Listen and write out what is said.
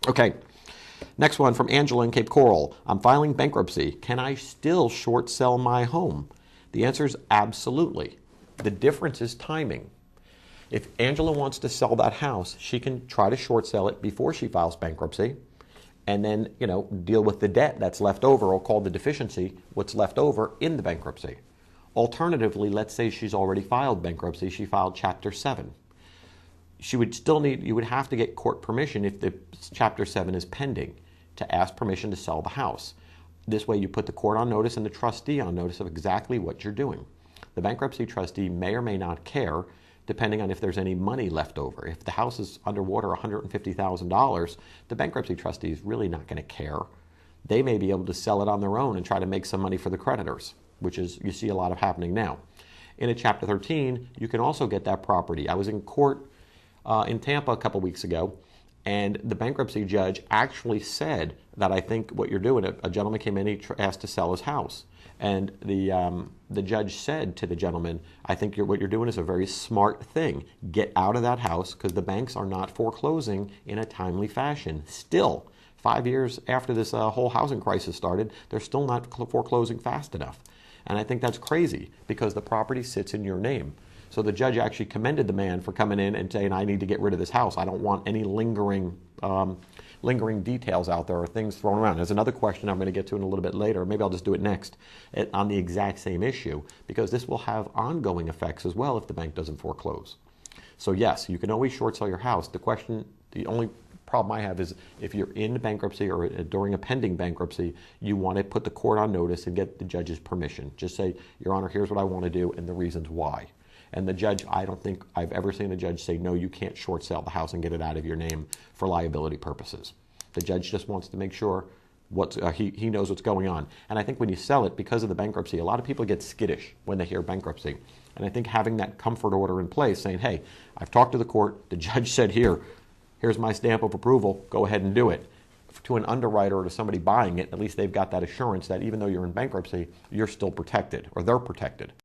Okay, next one from Angela in Cape Coral. I'm filing bankruptcy. Can I still short sell my home? The answer is absolutely. The difference is timing. If Angela wants to sell that house, she can try to short sell it before she files bankruptcy and then, deal with the debt that's left over, or called the deficiency, what's left over in the bankruptcy. Alternatively, let's say she's already filed bankruptcy, she filed Chapter 7. You would have to get court permission if the Chapter 7 is pending to ask permission to sell the house. This way you put the court on notice and the trustee on notice of exactly what you're doing. The bankruptcy trustee may or may not care, depending on if there's any money left over. If the house is underwater $150,000, the bankruptcy trustee is really not going to care. They may be able to sell it on their own and try to make some money for the creditors, which is, you see a lot of happening now. In a Chapter 13, you can also get that property. I was in court in Tampa a couple weeks ago, and the bankruptcy judge actually said that, I think what you're doing, a gentleman came in, he asked to sell his house. And the judge said to the gentleman, I think what you're doing is a very smart thing. Get out of that house, because the banks are not foreclosing in a timely fashion. Still, 5 years after this whole housing crisis started, they're still not foreclosing fast enough. And I think that's crazy, because the property sits in your name. So the judge actually commended the man for coming in and saying, I need to get rid of this house. I don't want any lingering details out there or things thrown around. There's another question I'm going to get to in a little bit later. Maybe I'll just do it next on the exact same issue, because this will have ongoing effects as well if the bank doesn't foreclose. So yes, you can always short sell your house. The only problem I have is if you're in bankruptcy or during a pending bankruptcy, you want to put the court on notice and get the judge's permission. Just say, Your Honor, here's what I want to do and the reasons why. And the judge, I don't think I've ever seen the judge say, no, you can't short sell the house and get it out of your name for liability purposes. The judge just wants to make sure he knows what's going on. And I think when you sell it, because of the bankruptcy, a lot of people get skittish when they hear bankruptcy. And I think having that comfort order in place, saying, hey, I've talked to the court, the judge said here's my stamp of approval, go ahead and do it. To an underwriter or to somebody buying it, at least they've got that assurance that even though you're in bankruptcy, you're still protected, or they're protected.